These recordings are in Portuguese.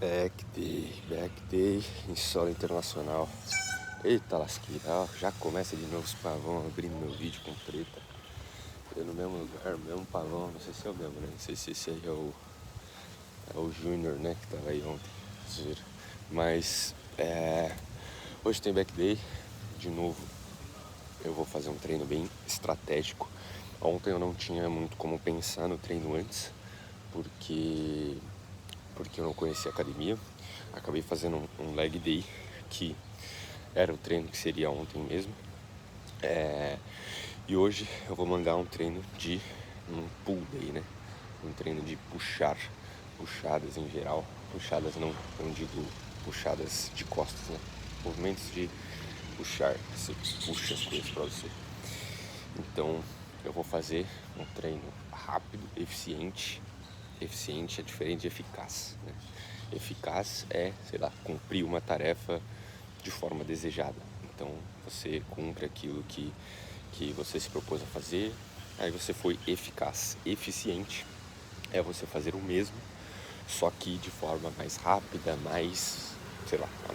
Back day em solo internacional. Eita lasqueira, ó, já começa de novo os pavão abrindo meu vídeo com treta. Eu no mesmo lugar, mesmo pavão, não sei se é o mesmo, né? Não sei se esse aí é o Júnior, né? Que tava aí ontem, zoeira. Mas hoje tem back day, de novo. Eu vou fazer um treino bem estratégico. Ontem eu não tinha muito como pensar no treino antes, porque eu não conhecia a academia. Acabei fazendo um leg day, que era o treino que seria ontem mesmo. E hoje eu vou mandar um treino de um pull day, né? Um treino de puxadas em geral. Puxadas não digo puxadas de costas, né? Movimentos de puxar, você puxa as coisas pra você. Então eu vou fazer um treino rápido, eficiente. Eficiente é diferente de eficaz, né? Eficaz é, cumprir uma tarefa de forma desejada. Então você cumpre aquilo que você se propôs a fazer, aí você foi eficaz. Eficiente é você fazer o mesmo, só que de forma mais rápida, mais,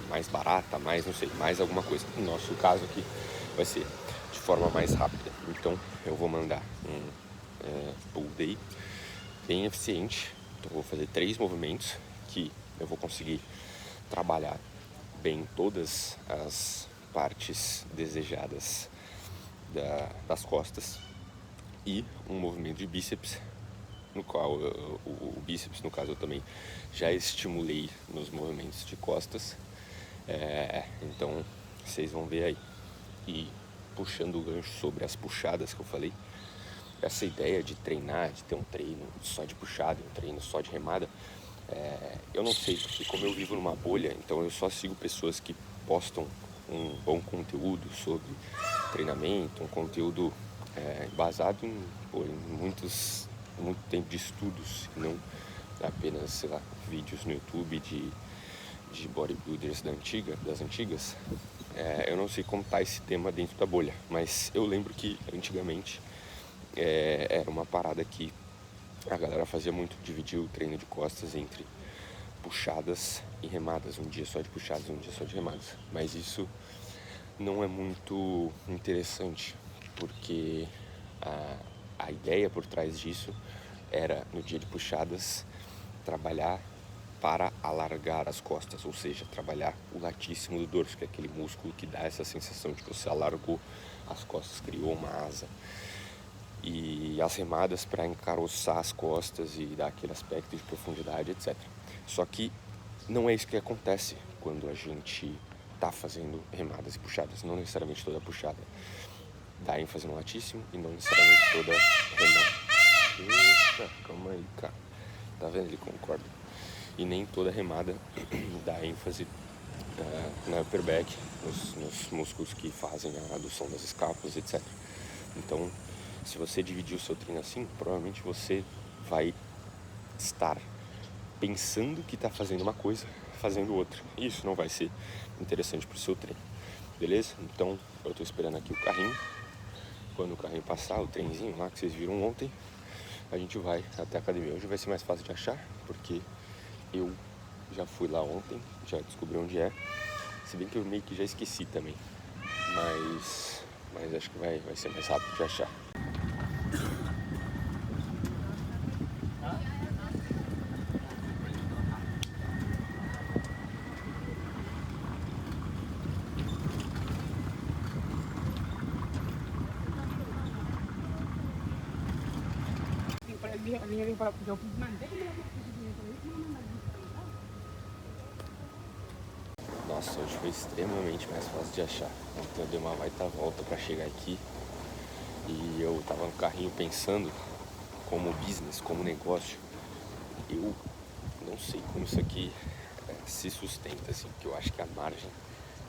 mais barata, mais, não sei, mais alguma coisa. No nosso caso aqui vai ser de forma mais rápida. Então eu vou mandar um pull day bem eficiente. Então eu vou fazer 3 movimentos que eu vou conseguir trabalhar bem todas as partes desejadas das costas, e um movimento de bíceps, no qual o bíceps, no caso, eu também já estimulei nos movimentos de costas. Então vocês vão ver aí. E puxando o gancho sobre as puxadas que eu falei, essa ideia de treinar, de ter um treino só de puxada, um treino só de remada, eu não sei, porque como eu vivo numa bolha, então eu só sigo pessoas que postam um bom conteúdo sobre treinamento, um conteúdo embasado em muito tempo de estudos, e não apenas, vídeos no YouTube de bodybuilders das antigas. Eu não sei como tá esse tema dentro da bolha, mas eu lembro que antigamente era uma parada que a galera fazia muito, dividir o treino de costas entre puxadas e remadas, um dia só de puxadas, um dia só de remadas. Mas isso não é muito interessante, porque a ideia por trás disso era, no dia de puxadas, trabalhar para alargar as costas, ou seja, trabalhar o latíssimo do dorso, que é aquele músculo que dá essa sensação de que você alargou as costas, criou uma asa. E as remadas para encaroçar as costas e dar aquele aspecto de profundidade, etc. Só que não é isso que acontece quando a gente tá fazendo remadas e puxadas. Não necessariamente toda puxada dá ênfase no latíssimo, e não necessariamente toda remada. Eita, calma aí, cara. Tá vendo? Ele concorda. E nem toda remada dá ênfase na upper back, nos músculos que fazem a adução das escápulas, etc. Então, se você dividir o seu treino assim, provavelmente você vai estar pensando que está fazendo uma coisa, fazendo outra. E isso não vai ser interessante para o seu treino. Beleza? Então, eu estou esperando aqui o carrinho. Quando o carrinho passar, o trenzinho lá que vocês viram ontem, a gente vai até a academia. Hoje vai ser mais fácil de achar, porque eu já fui lá ontem, já descobri onde é. Se bem que eu meio que já esqueci também. Mas acho que vai ser mais rápido de achar. Nossa, hoje foi extremamente mais fácil de achar. Ontem eu dei uma baita volta pra chegar aqui e eu tava no carrinho pensando como business, como negócio. Eu não sei como isso aqui se sustenta, assim, porque eu acho que a margem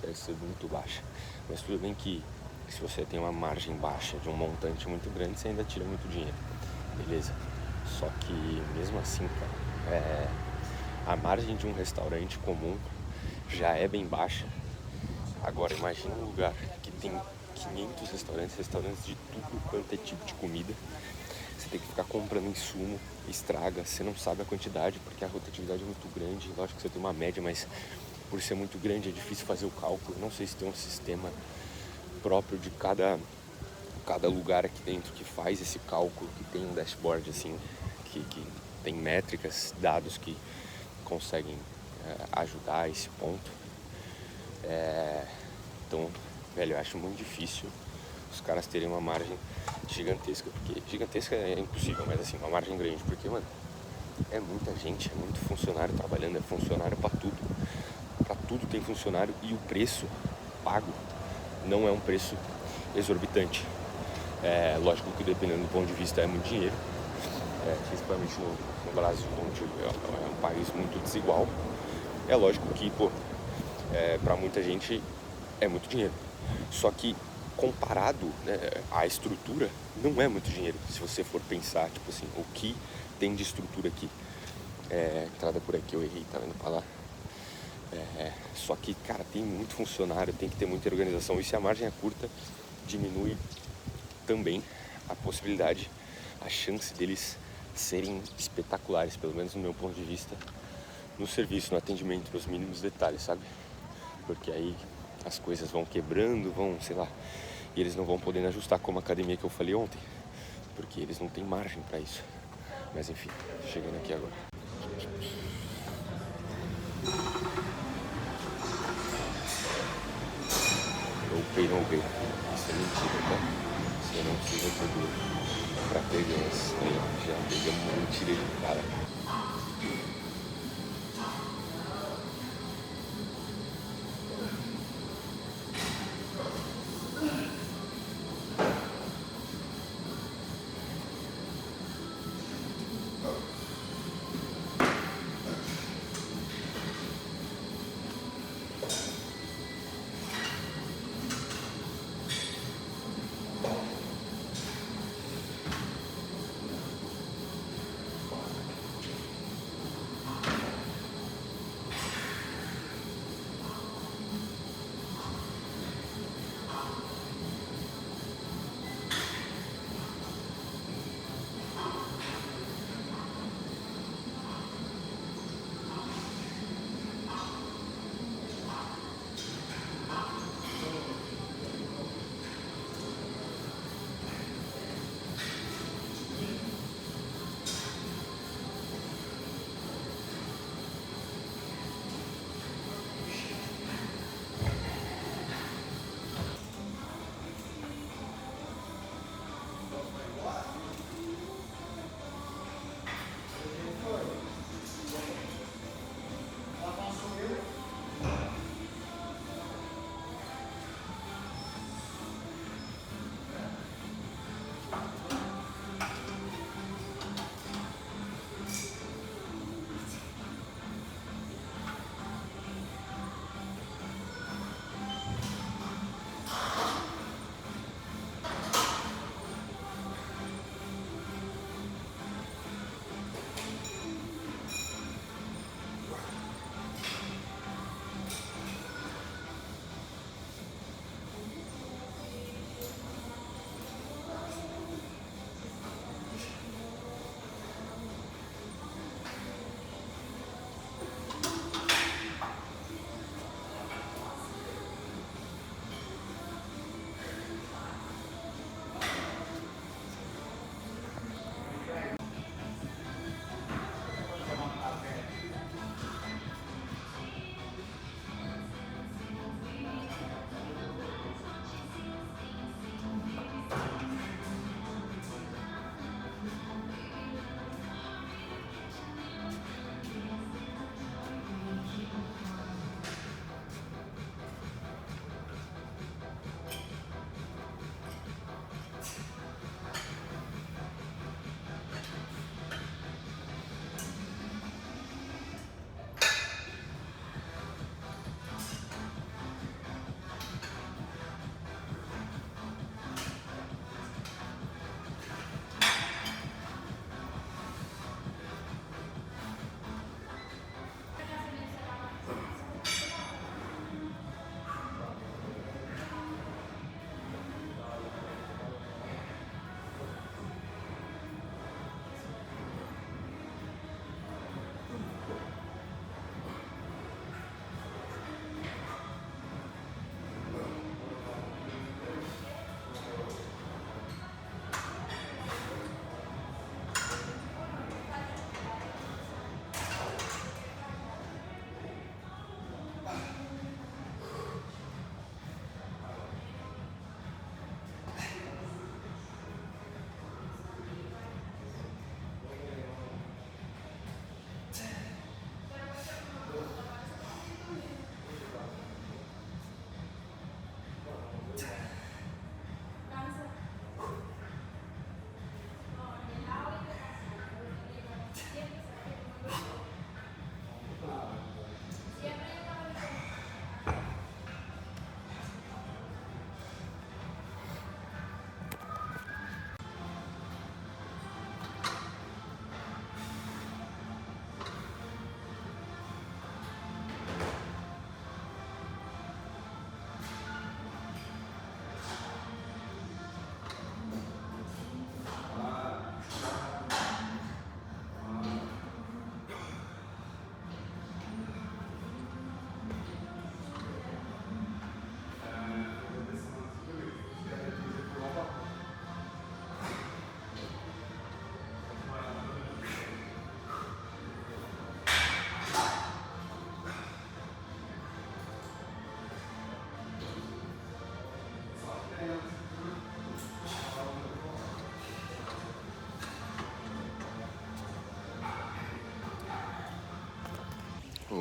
deve ser muito baixa. Mas tudo bem que se você tem uma margem baixa de um montante muito grande, você ainda tira muito dinheiro, beleza? Só que mesmo assim, cara, a margem de um restaurante comum já é bem baixa. Agora imagina um lugar que tem 500 restaurantes de tudo quanto é tipo de comida. você tem que ficar comprando insumo, estraga, você não sabe a quantidade, porque a rotatividade é muito grande. Lógico que você tem uma média, mas por ser muito grande é difícil fazer o cálculo. Não sei se tem um sistema próprio de cada lugar aqui dentro que faz esse cálculo, que tem um dashboard assim, que tem métricas, dados que conseguem ajudar a esse ponto. Então, velho, eu acho muito difícil os caras terem uma margem gigantesca, porque gigantesca é impossível, mas assim, uma margem grande, porque, mano, é muita gente, é muito funcionário trabalhando, é funcionário pra tudo tem funcionário, e o preço pago não é um preço exorbitante. Lógico que dependendo do ponto de vista é muito dinheiro, principalmente no Brasil, onde é um país muito desigual. É lógico que, pra muita gente é muito dinheiro. Só que comparado, né, à estrutura, não é muito dinheiro. Se você for pensar, tipo assim, o que tem de estrutura aqui. Entrada por aqui, eu errei, tá vendo pra lá. Só que, cara, tem muito funcionário, tem que ter muita organização. E se a margem é curta, diminui também a possibilidade, a chance deles serem espetaculares, pelo menos no meu ponto de vista, no serviço, no atendimento, nos mínimos detalhes, sabe? Porque aí as coisas vão quebrando, sei lá, e eles não vão podendo ajustar, como a academia que eu falei ontem, porque eles não têm margem pra isso. Mas enfim, chegando aqui agora. Eu pay no pay. Isso é mentira, tá? Você não precisa ter duro pra ter ganhos. Já pegamos mentira de cara.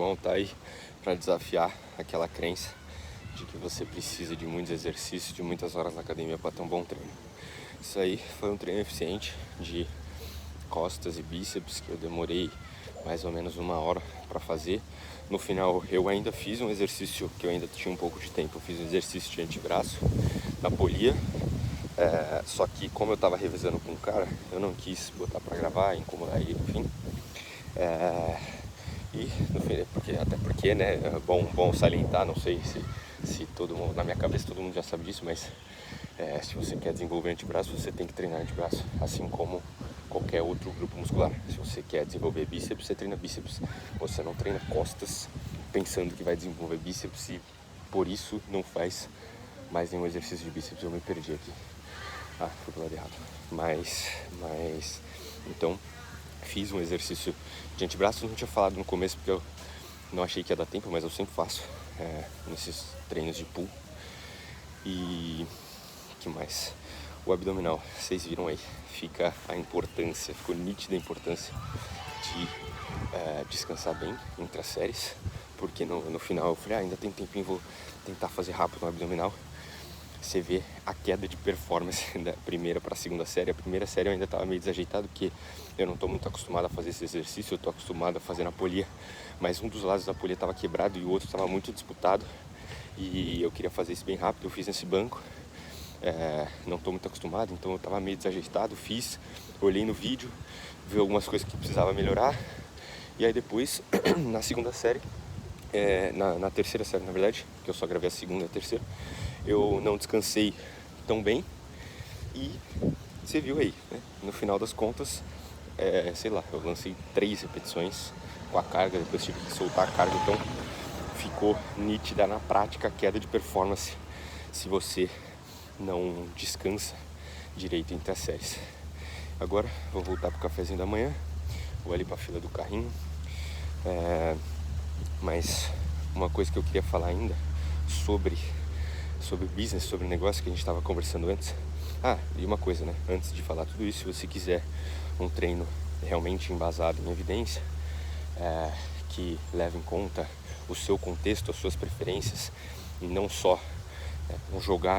irmão tá aí para desafiar aquela crença de que você precisa de muitos exercícios, de muitas horas na academia para ter um bom treino. Isso aí foi um treino eficiente de costas e bíceps que eu demorei mais ou menos 1 hora para fazer. No final eu ainda fiz um exercício que eu ainda tinha um pouco de tempo, eu fiz um exercício de antebraço na polia, só que como eu tava revisando com um cara, eu não quis botar para gravar, incomodar ele, enfim. E no fim, até porque, né, é bom salientar, não sei se todo mundo, na minha cabeça todo mundo já sabe disso, mas se você quer desenvolver antebraço, você tem que treinar antebraço, assim como qualquer outro grupo muscular. Se você quer desenvolver bíceps, você treina bíceps. Você não treina costas pensando que vai desenvolver bíceps e por isso não faz mais nenhum exercício de bíceps. Eu me perdi aqui. Fui pro lado errado. Mas, então, fiz um exercício de antebraço. Eu não tinha falado no começo porque eu não achei que ia dar tempo, mas eu sempre faço nesses treinos de pull. E que mais? O abdominal, vocês viram aí, ficou nítida a importância de descansar bem entre as séries, porque no final eu falei, ainda tem tempinho, vou tentar fazer rápido no abdominal. Você vê a queda de performance da primeira para a segunda série. A primeira série eu ainda estava meio desajeitado, porque eu não estou muito acostumado a fazer esse exercício, eu estou acostumado a fazer na polia, mas um dos lados da polia estava quebrado e o outro estava muito disputado, e eu queria fazer isso bem rápido, eu fiz nesse banco. Não estou muito acostumado, então eu estava meio desajeitado, olhei no vídeo, vi algumas coisas que precisava melhorar, e aí depois, na segunda série, na terceira série na verdade, que eu só gravei a segunda e a terceira, eu não descansei tão bem, e você viu aí, né? No final das contas, eu lancei 3 repetições com a carga, depois tive que soltar a carga, então ficou nítida na prática a queda de performance se você não descansa direito entre as séries. Agora vou voltar pro cafezinho da manhã, vou ali pra fila do carrinho, mas uma coisa que eu queria falar ainda sobre business, sobre negócio que a gente estava conversando antes. E uma coisa, né, antes de falar tudo isso, se você quiser um treino realmente embasado em evidência, que leve em conta o seu contexto, as suas preferências, e não só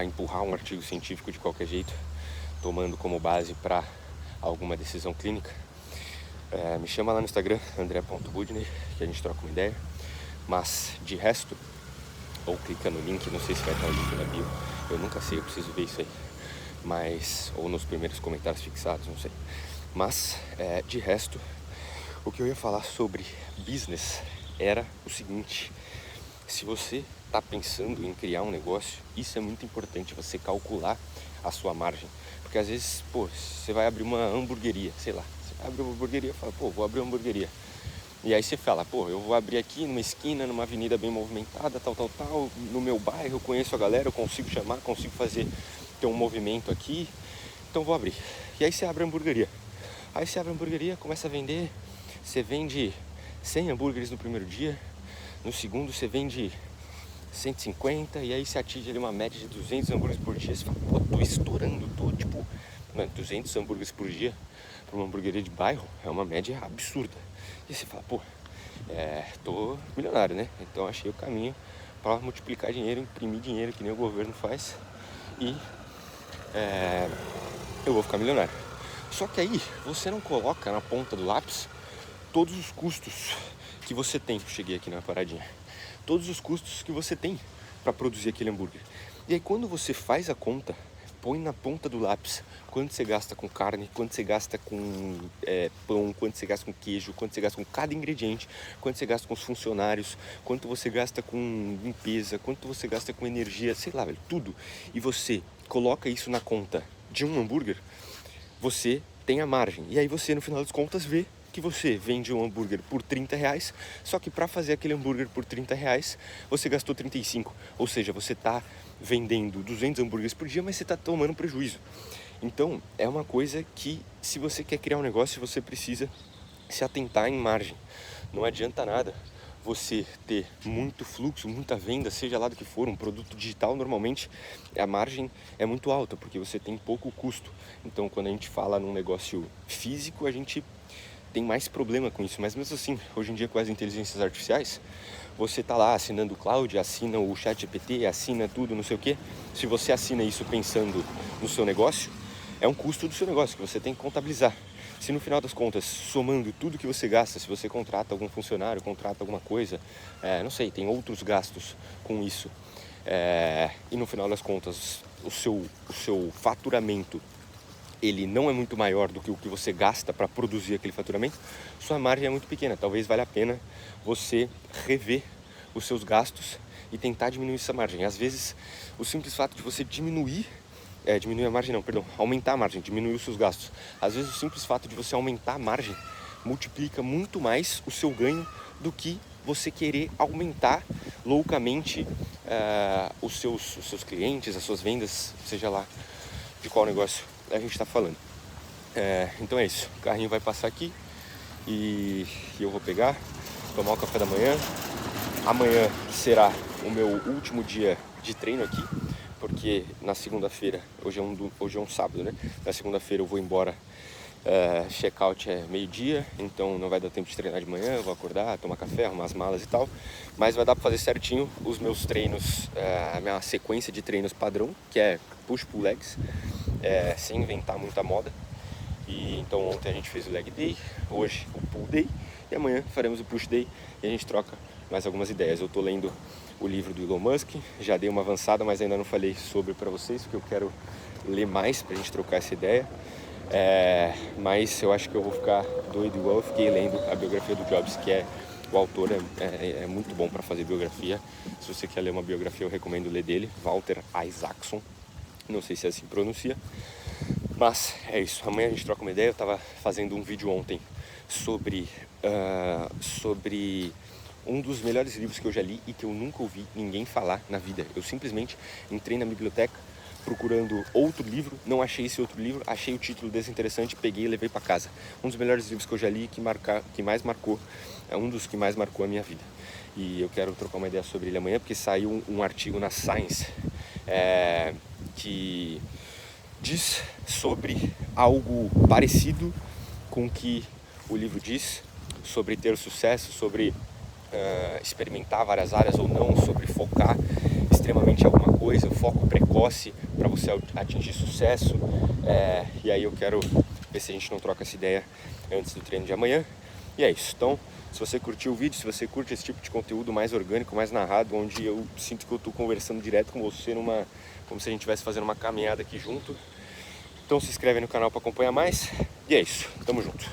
empurrar um artigo científico de qualquer jeito, tomando como base para alguma decisão clínica, me chama lá no Instagram, andré.budner, que a gente troca uma ideia. Mas de resto, ou clica no link, não sei se vai estar o link na bio, eu nunca sei, eu preciso ver isso aí, ou nos primeiros comentários fixados, não sei. Mas de resto, o que eu ia falar sobre business era o seguinte: se você está pensando em criar um negócio, isso é muito importante, você calcular a sua margem. Porque às vezes, você vai abrir uma hamburgueria, sei lá, você vai abrir uma hamburgueria e fala, vou abrir uma hamburgueria. E aí você fala, eu vou abrir aqui numa esquina, numa avenida bem movimentada, tal, no meu bairro, eu conheço a galera, eu consigo ter um movimento aqui, então vou abrir. E aí você abre a hamburgueria. Aí você abre a hamburgueria, começa a vender, você vende 100 hambúrgueres no primeiro dia, no segundo você vende 150, e aí você atinge ali uma média de 200 hambúrgueres por dia. Você fala, tô estourando, tipo, 200 hambúrgueres por dia para uma hamburgueria de bairro é uma média absurda. E você fala, tô milionário, né? Então achei o caminho para multiplicar dinheiro, imprimir dinheiro, que nem o governo faz, e eu vou ficar milionário. Só que aí você não coloca na ponta do lápis todos os custos que você tem. Cheguei aqui na paradinha. Todos os custos que você tem para produzir aquele hambúrguer. E aí quando você faz a conta, põe na ponta do lápis quanto você gasta com carne, quanto você gasta com pão, quanto você gasta com queijo, quanto você gasta com cada ingrediente, quanto você gasta com os funcionários, quanto você gasta com limpeza, quanto você gasta com energia, sei lá, velho, tudo. E você coloca isso na conta de um hambúrguer, você tem a margem. E aí você, no final das contas, vê que você vende um hambúrguer por R$30, só que para fazer aquele hambúrguer por R$30, você gastou 35. Ou seja, você está vendendo 200 hambúrgueres por dia, mas você está tomando prejuízo. Então, é uma coisa que, se você quer criar um negócio, você precisa se atentar em margem. Não adianta nada você ter muito fluxo, muita venda, seja lá do que for, um produto digital, normalmente a margem é muito alta, porque você tem pouco custo. Então, quando a gente fala num negócio físico, a gente tem mais problema com isso, mas mesmo assim, hoje em dia com as inteligências artificiais, você tá lá assinando o cloud, assina o ChatGPT, assina tudo, não sei o quê. Se você assina isso pensando no seu negócio, é um custo do seu negócio que você tem que contabilizar. Se no final das contas, somando tudo que você gasta, se você contrata algum funcionário, contrata alguma coisa, não sei, tem outros gastos com isso, e no final das contas o seu faturamento ele não é muito maior do que o que você gasta para produzir aquele faturamento, sua margem é muito pequena. Talvez valha a pena você rever os seus gastos e tentar diminuir essa margem. Às vezes, o simples fato de você aumentar a margem, diminuir os seus gastos. Às vezes, o simples fato de você aumentar a margem multiplica muito mais o seu ganho do que você querer aumentar loucamente os seus clientes, as suas vendas, seja lá de qual negócio a gente está falando. Então é isso, o carrinho vai passar aqui e eu vou pegar, tomar o café da manhã. Amanhã será o meu último dia de treino aqui, porque na segunda-feira, hoje é um sábado, né? Na segunda-feira eu vou embora, check-out é meio-dia, então não vai dar tempo de treinar de manhã, eu vou acordar, tomar café, arrumar as malas e tal, mas vai dar para fazer certinho os meus treinos, a minha sequência de treinos padrão, que é push-pull legs, sem inventar muita moda. E então ontem a gente fez o leg day, hoje o pull day e amanhã faremos o push day e a gente troca mais algumas ideias. Eu tô lendo o livro do Elon Musk, já dei uma avançada, mas ainda não falei sobre para vocês, porque eu quero ler mais pra gente trocar essa ideia. Mas eu acho que eu vou ficar doido igual eu fiquei lendo a biografia do Jobs, que o autor é muito bom para fazer biografia. Se você quer ler uma biografia, eu recomendo ler dele, Walter Isaacson. Não sei se assim pronuncia, mas é isso. Amanhã a gente troca uma ideia. Eu estava fazendo um vídeo ontem sobre um dos melhores livros que eu já li e que eu nunca ouvi ninguém falar na vida. Eu simplesmente entrei na biblioteca procurando outro livro, não achei esse outro livro, achei o título desse interessante, peguei e levei para casa. Um dos melhores livros que eu já li que mais marcou, um dos que mais marcou a minha vida. E eu quero trocar uma ideia sobre ele amanhã, porque saiu um artigo na Science que diz sobre algo parecido com o que o livro diz, sobre ter sucesso, sobre experimentar várias áreas ou não, sobre focar extremamente em alguma coisa, foco precoce para você atingir sucesso. E aí eu quero ver se a gente não troca essa ideia antes do treino de amanhã. E é isso. Então, se você curtiu o vídeo, se você curte esse tipo de conteúdo mais orgânico, mais narrado, onde eu sinto que eu estou conversando direto com você, como se a gente estivesse fazendo uma caminhada aqui junto, então se inscreve no canal para acompanhar mais. E é isso. Tamo junto.